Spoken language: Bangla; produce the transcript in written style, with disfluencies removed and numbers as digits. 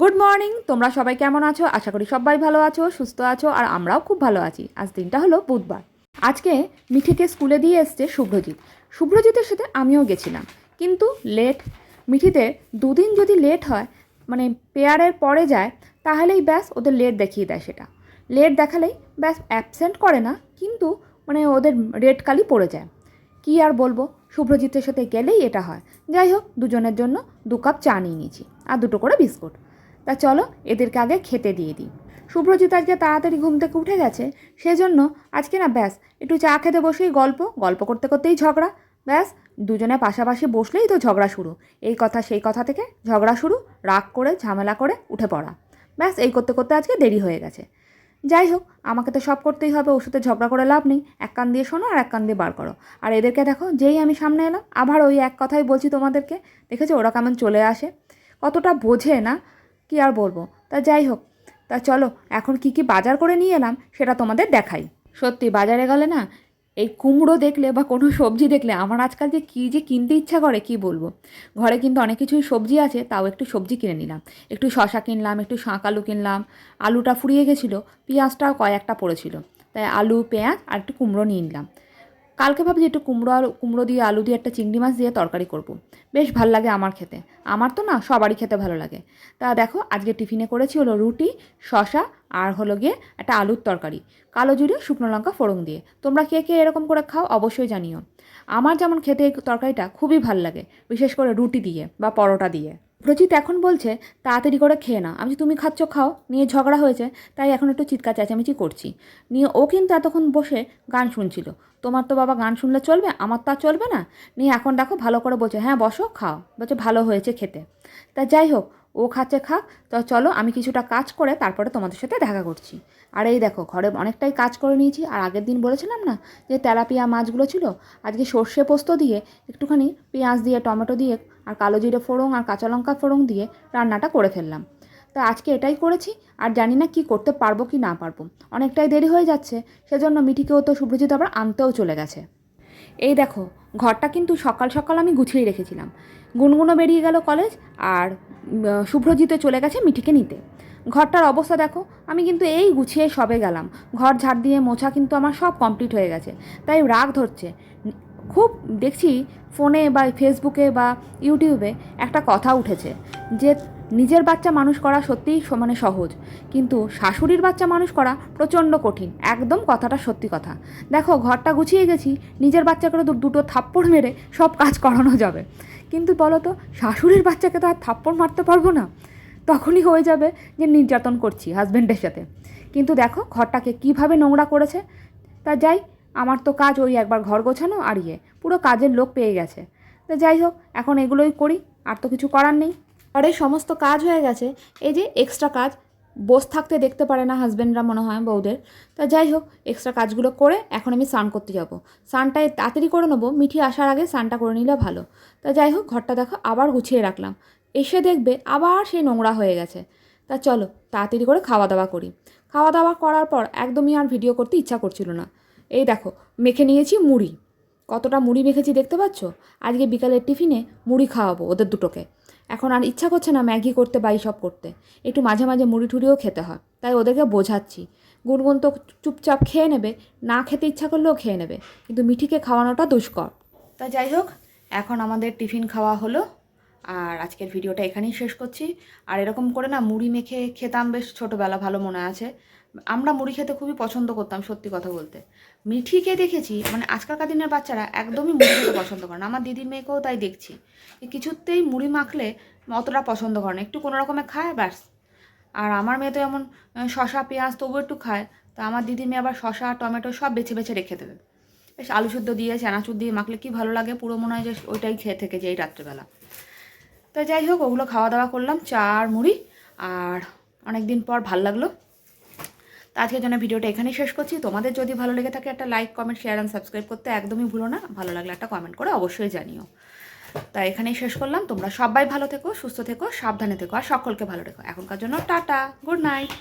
Good morning. তোমরা সবাই কেমন আছো? আশা করি সবাই ভালো আছো, সুস্থ আছো, আর আমরাও খুব ভালো আছি। আজ দিনটা হলো বুধবার। আজকে মিঠিকে স্কুলে দিয়ে এসছে শুভ্রজিৎ। শুভ্রজিতের সাথে আমিও গেছিলাম, কিন্তু লেট। মিঠিতে দুদিন যদি লেট হয়, মানে পেয়ারের পরে যায়, তাহলেই ব্যাস ওদের লেট দেখিয়ে দেয়। সেটা লেট দেখালেই ব্যাস অ্যাবসেন্ট করে না, কিন্তু মানে ওদের রেড কালি পড়ে যায়। কি আর বলবো, শুভ্রজিতের সাথে গেলেই এটা হয়। যাই হোক, দুজনের জন্য 2 কাপ চা নিয়ে নিয়েছি আর 2টো করে বিস্কুট। তা চলো এদেরকে আগে খেতে দিয়ে দিই। শুভ্রজিৎ আজকে তাড়াতাড়ি ঘুম থেকে উঠে গেছে, সেজন্য আজকে না ব্যাস একটু চা খেতে বসেই গল্প গল্প করতে করতেই ঝগড়া। ব্যাস দুজনে পাশাপাশি বসলেই তো ঝগড়া শুরু। এই কথা সেই কথা থেকে ঝগড়া শুরু, রাগ করে ঝামেলা করে উঠে পড়া। ব্যাস এই করতে করতে আজকে দেরি হয়ে গেছে। যাই হোক, আমাকে তো সব করতেই হবে, ওর সাথে ঝগড়া করে লাভ নেই। এক কান দিয়ে শোনো আর এক কান দিয়ে বার করো। আর এদেরকে দেখো, যেই আমি সামনে এলাম আবার ওই এক কথাই বলছি তোমাদেরকে। দেখেছো ওরা কেমন চলে আসে, কতটা বোঝে না, কি আর বলবো। তা যাই হোক, তা চলো এখন কি কি বাজার করে নিয়ে এলাম সেটা তোমাদের দেখাই। সত্যি বাজারে গেলে না, এই কুমড়ো দেখলে বা কোনো সবজি দেখলে আমার আজকাল যে কিনতে ইচ্ছা করে কি বলবো। ঘরে কিন্তু অনেক কিছুই সবজি আছে, তাও একটু সবজি কিনে নিলাম। একটু শশা কিনলাম, একটু শাঁক আলু কিনলাম। আলুটা ফুরিয়ে গেছিলো, পেঁয়াজটাও কয়েকটা পড়েছিল, তাই আলু পেঁয়াজ আর একটু কুমড়ো নিয়ে নিলাম। কালকে ভাবছি একটু কুমড়ো দিয়ে আলু দিয়ে একটা চিংড়ি মাছ দিয়ে তরকারি করব। বেশ ভাল লাগে আমার খেতে। আমার তো না, সবারই খেতে ভালো লাগে। তা দেখো আজকে টিফিনে করেছি হলো রুটি, শশা, আর হলো গিয়ে একটা আলুর তরকারি, কালো জিরে শুকনো লঙ্কা ফোড়ন দিয়ে। তোমরা কে কে এরকম করে খাও অবশ্যই জানিও। আমার যেমন খেতে এই তরকারিটা খুবই ভাল লাগে, বিশেষ করে রুটি দিয়ে বা পরোটা দিয়ে। প্রজিত এখন বলছে তাড়াতাড়ি করে খেয়ে না। আমি তুমি খাচ্ছ খাও, নিয়ে ঝগড়া হয়েছে, তাই এখন একটু চিৎকার চেঁচামেচি করছি। নিয়ে ও কিন্তু এতক্ষণ বসে গান শুনছিল। তোমার তো বাবা গান শুনলে চলবে, আমার তো আর চলবে না। নিয়ে এখন দেখো ভালো করে বলছে হ্যাঁ বসো খাও, বলছে ভালো হয়েছে খেতে। তা যাই হোক, ও খাচ্ছে খাক। তো চলো আমি কিছুটা কাজ করে তারপরে তোমাদের সাথে দেখা করছি। আর এই দেখো ঘরে অনেকটাই কাজ করে নিয়েছি। আর আগের দিন বলেছিলাম না যে তেলাপিয়া মাছগুলো ছিল, আজকে সর্ষে পোস্ত দিয়ে একটুখানি পেঁয়াজ দিয়ে টমেটো দিয়ে আর কালো জিরে ফোড়ন আর কাঁচা লঙ্কা ফোড়ন দিয়ে রান্নাটা করে ফেললাম। তা আজকে এটাই করেছি। আর জানি না কি করতে পারবো কি না পারবো, অনেকটাই দেরি হয়ে যাচ্ছে। সেজন্য মিঠিকেও তো শুভ্রজিৎ আবার আনতেও চলে গেছে। এই দেখো, ঘরটা কিন্তু সকাল সকাল আমি গুছিয়ে রেখেছিলাম। গুনগুনো বেরিয়ে গেল কলেজ, আর শুভ্রজিৎ চলে গেছে মিঠিকে নিতে। ঘরটার অবস্থা দেখো, আমি কিন্তু এই গুছিয়ে সবে গেলাম। ঘর ঝাড় দিয়ে মোছা কিন্তু আমার সব কমপ্লিট হয়ে গেছে। তাই রাগ ধরছে খুব। দেখছি ফোনে বা ফেসবুকে বা ইউটিউবে একটা কথা উঠেছে যে নিজের বাচ্চা মানুষ করা সত্যিই মানে সহজ, কিন্তু শাশুড়ির বাচ্চা মানুষ করা প্রচণ্ড কঠিন। একদম কথাটা সত্যি কথা। দেখো ঘরটা গুছিয়ে গেছি, নিজের বাচ্চাকে তো দুটো থাপ্পড় মেরে সব কাজ করানো যাবে, কিন্তু বলো তো শাশুড়ির বাচ্চাকে তো আর থাপ্পড় মারতে পারবো না। তখনই হয়ে যাবে যে নির্যাতন করছি হাজব্যান্ডের সাথে। কিন্তু দেখো ঘরটাকে কিভাবে নোংরা করেছে। তা যাই, আমার তো কাজ ওই একবার ঘর গোছানো আর পুরো কাজের লোক পেয়ে গেছে। তা যাই হোক, এখন এগুলোই করি, আর তো কিছু করার নেই। ঘরের সমস্ত কাজ হয়ে গেছে। এই যে এক্সট্রা কাজ বস থাকতে দেখতে পারে না হাজব্যান্ডরা, মনে হয় বউদের। তা যাই হোক, এক্সট্রা কাজগুলো করে এখন আমি স্নান করতে যাব। স্নানটাই তাড়াতাড়ি করে নেবো, মিঠি আসার আগে স্নানটা করে নিলে ভালো। তা যাই হোক, ঘরটা দেখো আবার গুছিয়ে রাখলাম। এসে দেখবে আবার সেই নোংরা হয়ে গেছে। তা চলো তাড়াতাড়ি করে খাওয়া দাওয়া করি। খাওয়া দাওয়া করার পর একদমই আর ভিডিও করতে ইচ্ছা করছিল না। এই দেখো মেখে নিয়েছি মুড়ি। কতটা মুড়ি মেখেছি দেখতে পাচ্ছ। আজকে বিকালের টিফিনে মুড়ি খাওয়াবো ওদের দুটোকে। এখন আর ইচ্ছা করছে না ম্যাগি করতে বা সব করতে। একটু মাঝে মাঝে মুড়ি টুড়িও খেতে হয়, তাই ওদেরকে বোঝাচ্ছি। গুনগুন তো চুপচাপ খেয়ে নেবে, না খেতে ইচ্ছা করলেও খেয়ে নেবে, কিন্তু মিঠিকে খাওয়ানোটা দুষ্কর। তা যাই হোক, এখন আমাদের টিফিন খাওয়া হলো। আর আজকের ভিডিওটা এখানেই শেষ করছি। আর এরকম করে না মুড়ি মেখে খেতাম বেশ ছোটোবেলা, ভালো মনে আছে। আমরা মুড়ি খেতে খুবই পছন্দ করতাম সত্যি কথা বলতে। মিঠিকে দেখেছি মানে আজকালকার দিনের বাচ্চারা একদমই মুড়ি খেতে পছন্দ করে না। আমার দিদির মেয়েকেও তাই দেখছি, কিছুতেই মুড়ি মাখলে অতটা পছন্দ করে না, একটু কোনো রকমে খায় ব্যাস। আর আমার মেয়ে তো এমন শশা পেঁয়াজ তবু একটু খায়। তা আমার দিদির মেয়ে আবার শশা টমেটো সব বেছে বেছে রেখে দেবে। বেশ আলু সেদ্ধ দিয়ে চানাচুর দিয়ে মাখলে কি ভালো লাগে, পুরো মনে হয় যে ওইটাই খেয়ে থেকেছে এই রাত্রেবেলা। তা যাই হোক, ওগুলো খাওয়া দাওয়া করলাম, চা আর মুড়ি। আর অনেক দিন পর ভাল লাগলো। তো আজকের জন্য ভিডিওটা এখানেই শেষ করছি। তোমাদের যদি ভালো লেগে থাকে একটা like comment share and subscribe করতে একদমই ভুলো না। ভালো লাগলে একটা কমেন্ট করে অবশ্যই জানিও। তা এখানেই শেষ করলাম। তোমরা সবাই ভালো থেকো, সুস্থ থেকো, সাবধানে থেকো, আর সকলকে ভালো রেখো। এখনকার জন্য টাটা, গুড নাইট।